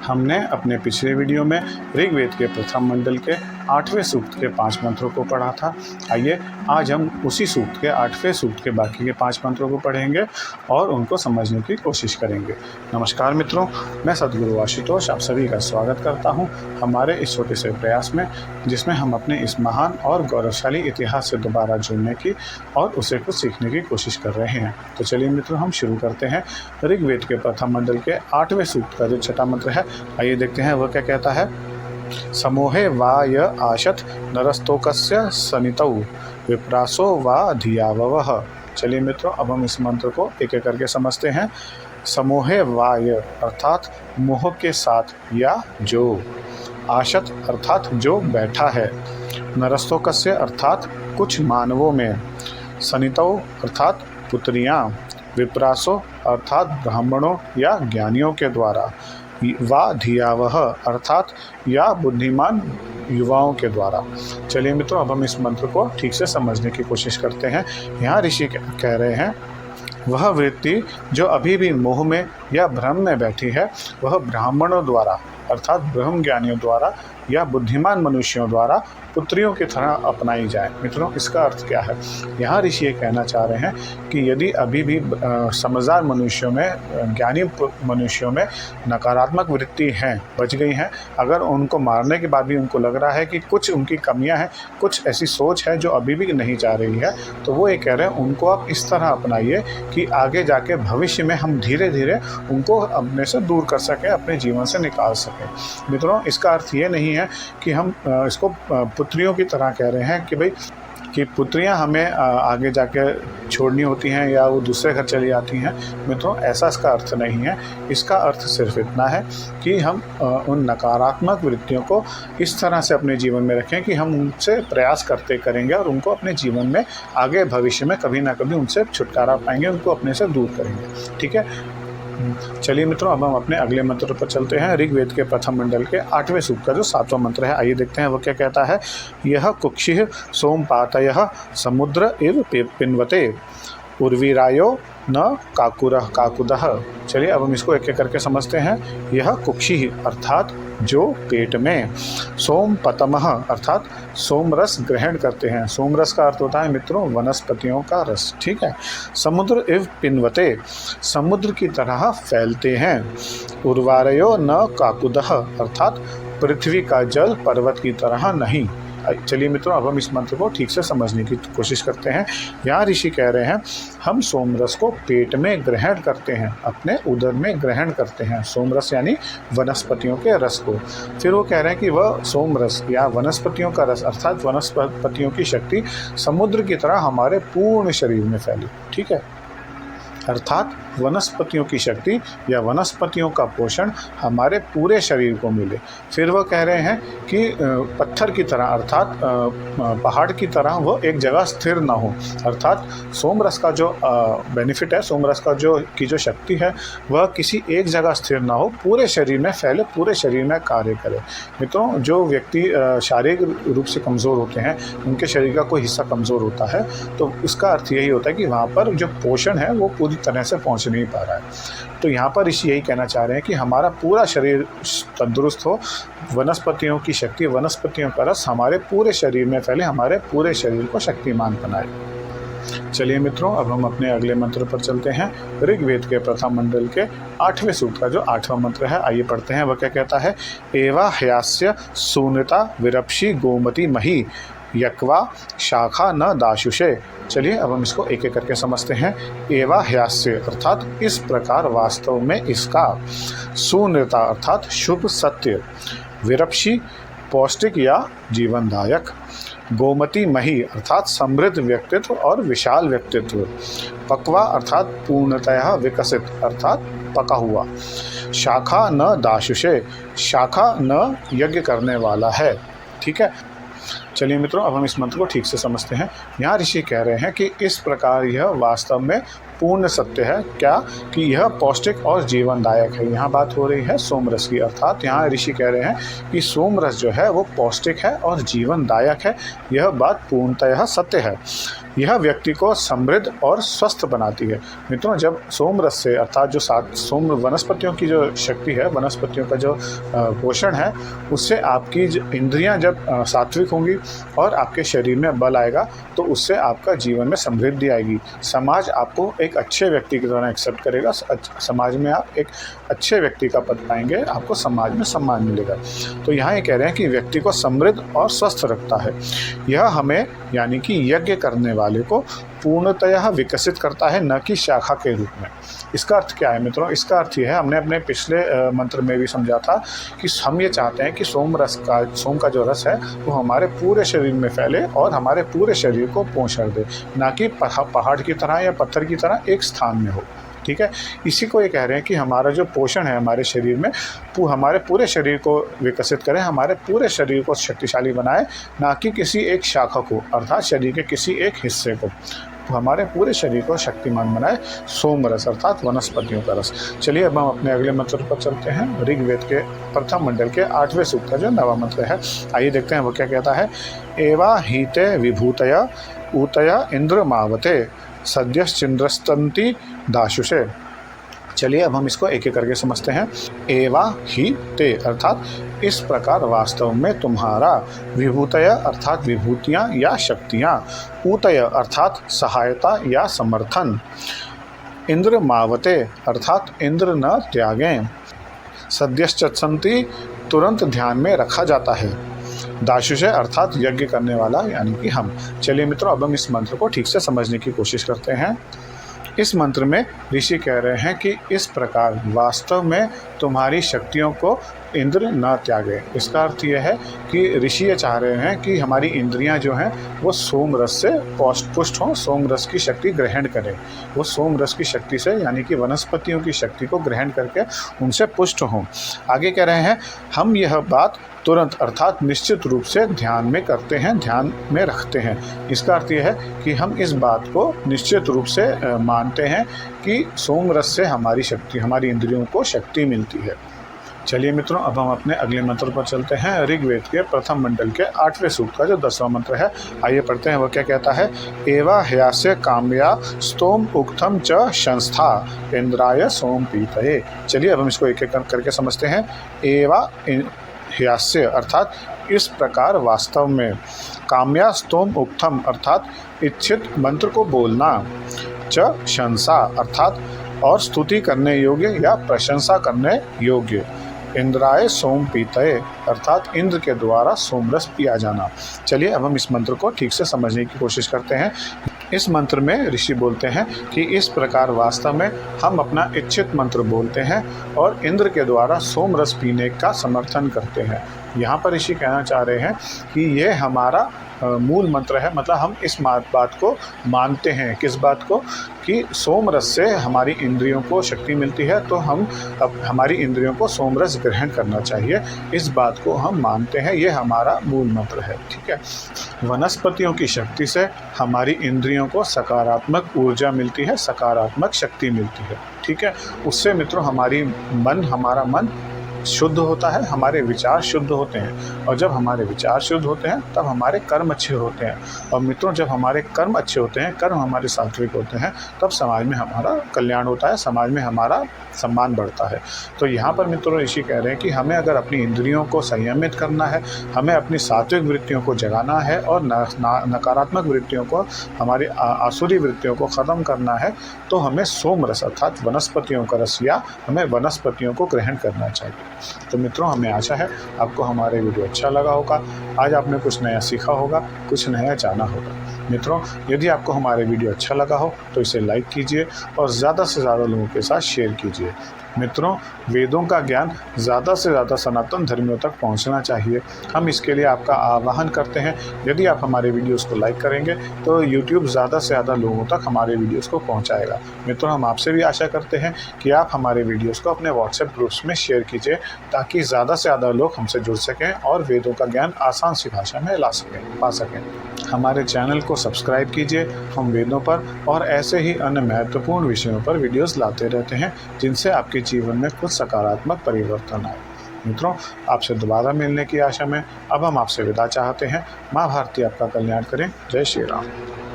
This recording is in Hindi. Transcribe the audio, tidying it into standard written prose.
हमने अपने पिछले वीडियो में ऋग्वेद के प्रथम मंडल के 8वें सूक्त के 5 मंत्रों को पढ़ा था। आइए आज हम उसी सूक्त के 8वें सूक्त के बाकी के 5 मंत्रों को पढ़ेंगे और उनको समझने की कोशिश करेंगे। नमस्कार मित्रों, मैं सद्गुरु आशुतोष आप सभी का स्वागत करता हूं हमारे इस छोटे से प्रयास में, जिसमें हम अपने इस महान और गौरवशाली इतिहास से दोबारा जुड़ने की और उसे कुछ सीखने की कोशिश कर रहे हैं। तो चलिए मित्रों, हम शुरू करते हैं ऋग्वेद के प्रथम मंडल के 8वें सूक्त का जो छठा मंत्र है। आइए देखते हैं वह क्या कहता है। समूहे वा य आशत नरस्तोकस्य सनितौ विप्रासो वा धियाववः। चलिए मित्रों, अब हम इस मंत्र को एक एक करके समझते हैं। समूहे वाय अर्थात मोह के साथ या जो, आशत अर्थात जो बैठा है, नरस्तोकस्य अर्थात कुछ मानवों में, सनितौ अर्थात पुत्रियां, विप्रासो अर्थात ब्राह्मणों या ज्ञानियों के द्वारा, वा धियावह अर्थात या बुद्धिमान युवाओं के द्वारा। चलिए मित्रों, अब हम इस मंत्र को ठीक से समझने की कोशिश करते हैं। यहाँ ऋषि कह रहे हैं, वह वृत्ति जो अभी भी मोह में या भ्रम में बैठी है, वह ब्राह्मणों द्वारा अर्थात ब्रह्म ज्ञानियों द्वारा या बुद्धिमान मनुष्यों द्वारा पुत्रियों की तरह अपनाई जाए। मित्रों, इसका अर्थ क्या है? यहाँ ऋषि ये कहना चाह रहे हैं कि यदि अभी भी समझदार मनुष्यों में, ज्ञानी मनुष्यों में नकारात्मक वृत्ति हैं, बच गई हैं, अगर उनको मारने के बाद भी उनको लग रहा है कि कुछ उनकी कमियां हैं, कुछ ऐसी सोच है जो अभी भी नहीं जा रही है, तो वो ये कह रहे हैं उनको आप इस तरह अपनाइए कि आगे जाके भविष्य में हम धीरे धीरे उनको अपने से दूर कर सकें, अपने जीवन से निकाल सकें। मित्रों, इसका अर्थ ये नहीं है कि हम इसको पुत्रियों की तरह कह रहे हैं कि भाई कि पुत्रियां हमें आगे जाके छोड़नी होती हैं या वो दूसरे घर चली जाती हैं। मित्रों, ऐसा इसका अर्थ नहीं है। इसका अर्थ सिर्फ इतना है कि हम उन नकारात्मक वृत्तियों को इस तरह से अपने जीवन में रखें कि हम उनसे प्रयास करते करेंगे और उनको अपने जीवन में आगे भविष्य में कभी ना कभी उनसे छुटकारा पाएंगे, उनको अपने से दूर करेंगे। ठीक है, चलिए मित्रों, अब हम अपने अगले मंत्र पर चलते हैं। ऋग्वेद के प्रथम मंडल के 8वें सूक्त का जो 7वां मंत्र है, आइए देखते हैं वो क्या कहता है। यह कुक्षिः सोमपातयः समुद्र इव पिन्वते उर्वीरायो न काकुरः काकुदः। चलिए अब हम इसको एक एक करके समझते हैं। यह कुक्षिः अर्थात जो पेट में, सोमपतमः अर्थात सोमरस ग्रहण करते हैं। सोमरस का अर्थ होता है मित्रों वनस्पतियों का रस। ठीक है, समुद्र इव पिन्वते समुद्र की तरह फैलते हैं। उर्वारयो न काकुदः अर्थात पृथ्वी का जल पर्वत की तरह नहीं। चलिए मित्रों, अब हम इस मंत्र को ठीक से समझने की कोशिश करते हैं। यहाँ ऋषि कह रहे हैं हम सोमरस को पेट में ग्रहण करते हैं, अपने उदर में ग्रहण करते हैं। सोमरस यानी वनस्पतियों के रस को। फिर वो कह रहे हैं कि वह सोमरस या वनस्पतियों का रस अर्थात वनस्पतियों की शक्ति समुद्र की तरह हमारे पूर्ण शरीर में फैली। ठीक है, अर्थात वनस्पतियों की शक्ति या वनस्पतियों का पोषण हमारे पूरे शरीर को मिले। फिर वह कह रहे हैं कि पत्थर की तरह अर्थात पहाड़ की तरह वो एक जगह स्थिर ना हो। अर्थात सोमरस का जो बेनिफिट है, सोमरस का जो शक्ति है, वह किसी एक जगह स्थिर ना हो, पूरे शरीर में फैले, पूरे शरीर में कार्य करे। मित्रों, जो व्यक्ति शारीरिक रूप से कमज़ोर होते हैं, उनके शरीर का कोई हिस्सा कमज़ोर होता है, तो इसका अर्थ यही होता है कि वहाँ पर जो पोषण है वो पूरी तरह से पहुँच नहीं पा रहा है। तो यहाँ पर ऋषि यही कहना चाह रहे हैं कि हमारा पूरा शरीर तंदुरुस्त हो, वनस्पतियों की शक्ति, वनस्पतियों का रस हमारे पूरे शरीर में फैले, हमारे पूरे शरीर को शक्तिमान बनाए। चलिए मित्रों, अब हम अपने अगले मंत्र पर चलते हैं। ऋग्वेद के प्रथम मंडल के 8वें सूक्त का जो 8वां मंत्र है, आइए पढ़ते हैं। वह क्या कहता है। एवा ह्यास्य सूनता विरप्षि गोमती मही यक्वा शाखा न दाशुषे। चलिए अब हम इसको एक एक करके समझते हैं। एवा ह्यास्य अर्थात इस प्रकार, वास्तव में इसका, सुनृता अर्थात शुभ सत्य, विरप्षि पौष्टिक या जीवनदायक, गोमती मही अर्थात समृद्ध व्यक्तित्व और विशाल व्यक्तित्व, पक्वा अर्थात पूर्णतः विकसित अर्थात पका हुआ, शाखा न दाशुषे शाखा न यज्ञ करने वाला है। ठीक है, चलिए मित्रों, अब हम इस मंत्र को ठीक से समझते हैं। यहाँ ऋषि कह रहे हैं कि इस प्रकार यह वास्तव में पूर्ण सत्य है। क्या कि यह पौष्टिक और जीवनदायक है। यहाँ बात हो रही है सोमरस की, अर्थात यहाँ ऋषि कह रहे हैं कि सोमरस जो है वो पौष्टिक है और जीवनदायक है। यह बात पूर्णतः सत्य है। यह व्यक्ति को समृद्ध और स्वस्थ बनाती है। मित्रों, जब सोम रस से अर्थात जो सोम वनस्पतियों की जो शक्ति है, वनस्पतियों का जो पोषण है, उससे आपकी इंद्रियां जब सात्विक होंगी और आपके शरीर में बल आएगा तो उससे आपका जीवन में समृद्धि आएगी। समाज आपको एक अच्छे व्यक्ति की तरह एक्सेप्ट करेगा, समाज में आप एक अच्छे व्यक्ति का पद पाएंगे, आपको समाज में सम्मान मिलेगा। तो यहाँ ये कह रहे हैं कि व्यक्ति को समृद्ध और स्वस्थ रखता है। यह हमें यानी कि यज्ञ करने वाले को पूर्णतः विकसित करता है, न कि शाखा के रूप में। इसका अर्थ क्या है मित्रों? इसका अर्थ यह है, हमने अपने पिछले मंत्र में भी समझा था कि हम ये चाहते हैं कि सोम का जो रस है वो हमारे पूरे शरीर में फैले और हमारे पूरे शरीर को पोषण दे, ना कि पहाड़ की तरह या पत्थर की तरह एक स्थान में हो। ठीक है, इसी को ये कह रहे हैं कि हमारा जो पोषण है हमारे शरीर में, हमारे पूरे शरीर को विकसित करें, हमारे पूरे शरीर को शक्तिशाली बनाए, ना कि किसी एक शाखा को अर्थात शरीर के किसी एक हिस्से को। तो हमारे पूरे शरीर को शक्तिमान बनाए सोम रस अर्थात वनस्पतियों का रस। चलिए अब हम अपने अगले मंत्र पर चलते हैं। ऋग्वेद के प्रथम मंडल के 8वें सूक्त का जो 9वां मंत्र है, आइए देखते हैं वो क्या कहता है। एवा हीते विभूतया ऊतया इंद्र मावते सद्यश्चिंद्रस्तंति दाशुषे। चलिए अब हम इसको एक एक करके समझते हैं। एवा ही ते अर्थात इस प्रकार वास्तव में तुम्हारा, विभूतय अर्थात विभूतियाँ या शक्तियाँ, ऊतय अर्थात सहायता या समर्थन, इंद्र मावते अर्थात इंद्र न त्यागें, सद्यश्चंति तुरंत ध्यान में रखा जाता है, दाशुषे अर्थात यज्ञ करने वाला यानी कि हम। चलिए मित्रों, अब हम इस मंत्र को ठीक से समझने की कोशिश करते हैं। इस मंत्र में ऋषि कह रहे हैं कि इस प्रकार वास्तव में तुम्हारी शक्तियों को इंद्र न त्यागे। इसका अर्थ यह है कि ऋषि ये चाह रहे हैं कि हमारी इंद्रियां जो हैं वो सोम रस से पुष्ट हों, सोम रस की शक्ति ग्रहण करें। वो सोम रस की शक्ति से यानी कि वनस्पतियों की शक्ति को ग्रहण करके उनसे पुष्ट हों। आगे कह रहे हैं, हम यह बात तुरंत अर्थात निश्चित रूप से ध्यान में करते हैं, ध्यान में रखते हैं। इसका अर्थ यह है कि हम इस बात को निश्चित रूप से मानते हैं कि सोम रस से हमारी शक्ति, हमारी इंद्रियों को शक्ति मिलती है। चलिए मित्रों, अब हम अपने अगले मंत्र पर चलते हैं। ऋग्वेद के प्रथम मंडल के 8वें सूक्त का जो 10वां मंत्र है, आइए पढ़ते हैं वो क्या कहता है। एवा ह्यास्य काम्या स्तोम उक्थम च संस्था इंद्राय सोम पीतये। चलिए अब हम इसको एक एक करके समझते हैं। एवा ह्यास्य अर्थात इस प्रकार वास्तव में, काम्या स्तोम उक्थम अर्थात इच्छित मंत्र को बोलना, च शंसा अर्थात और स्तुति करने योग्य या प्रशंसा करने योग्य, इंद्राय सोम पीतये अर्थात इंद्र के द्वारा सोमरस पिया जाना। चलिए अब हम इस मंत्र को ठीक से समझने की कोशिश करते हैं। इस मंत्र में ऋषि बोलते हैं कि इस प्रकार वास्तव में हम अपना इच्छित मंत्र बोलते हैं और इंद्र के द्वारा सोमरस पीने का समर्थन करते हैं। यहाँ पर ऋषि कहना चाह रहे हैं कि ये हमारा मूल मंत्र है, मतलब हम इस बात को मानते हैं। किस बात को? कि सोम रस से हमारी इंद्रियों को शक्ति मिलती है, तो हम अब हमारी इंद्रियों को सोम रस ग्रहण करना चाहिए। इस बात को हम मानते हैं, ये हमारा मूल मंत्र है। ठीक है, वनस्पतियों की शक्ति से हमारी इंद्रियों को सकारात्मक ऊर्जा मिलती है, सकारात्मक शक्ति मिलती है। ठीक है, उससे मित्रों हमारा मन शुद्ध होता है, हमारे विचार शुद्ध होते हैं, और जब हमारे विचार शुद्ध होते हैं तब हमारे कर्म अच्छे होते हैं। और मित्रों, जब हमारे कर्म अच्छे होते हैं, कर्म हमारे सात्विक होते हैं, तब समाज में हमारा कल्याण होता है, समाज में हमारा सम्मान बढ़ता है। तो यहाँ पर मित्रों ऋषि कह रहे हैं कि हमें अगर अपनी इंद्रियों को संयमित करना है, हमें अपनी सात्विक वृत्तियों को जगाना है और नकारात्मक वृत्तियों को, हमारी आसुरी वृत्तियों को ख़त्म करना है, तो हमें सोम रस अर्थात वनस्पतियों का रस या हमें वनस्पतियों को ग्रहण करना चाहिए। तो मित्रों, हमें आशा है आपको हमारे वीडियो अच्छा लगा होगा। आज आपने कुछ नया सीखा होगा, कुछ नया जाना होगा। मित्रों, यदि आपको हमारे वीडियो अच्छा लगा हो तो इसे लाइक कीजिए और ज़्यादा से ज़्यादा लोगों के साथ शेयर कीजिए। मित्रों, वेदों का ज्ञान ज़्यादा से ज़्यादा सनातन धर्मियों तक पहुंचना चाहिए। हम इसके लिए आपका आह्वान करते हैं। यदि आप हमारे वीडियोस को लाइक करेंगे तो यूट्यूब ज़्यादा से ज़्यादा लोगों तक हमारे वीडियोस को पहुंचाएगा। मित्रों, हम आपसे भी आशा करते हैं कि आप हमारे वीडियोस को अपने व्हाट्सएप ग्रुप्स में शेयर कीजिए, ताकि ज़्यादा से ज़्यादा लोग हमसे जुड़ सकें और वेदों का ज्ञान आसान सी भाषा में पा सकें। हमारे चैनल को सब्सक्राइब कीजिए। हम वेदों पर और ऐसे ही अन्य महत्वपूर्ण विषयों पर वीडियोस लाते रहते हैं, जिनसे आपके जीवन में कुछ सकारात्मक परिवर्तन आए। मित्रों, आपसे दोबारा मिलने की आशा में अब हम आपसे विदा चाहते हैं। माँ भारती आपका कल्याण करें। जय श्री राम।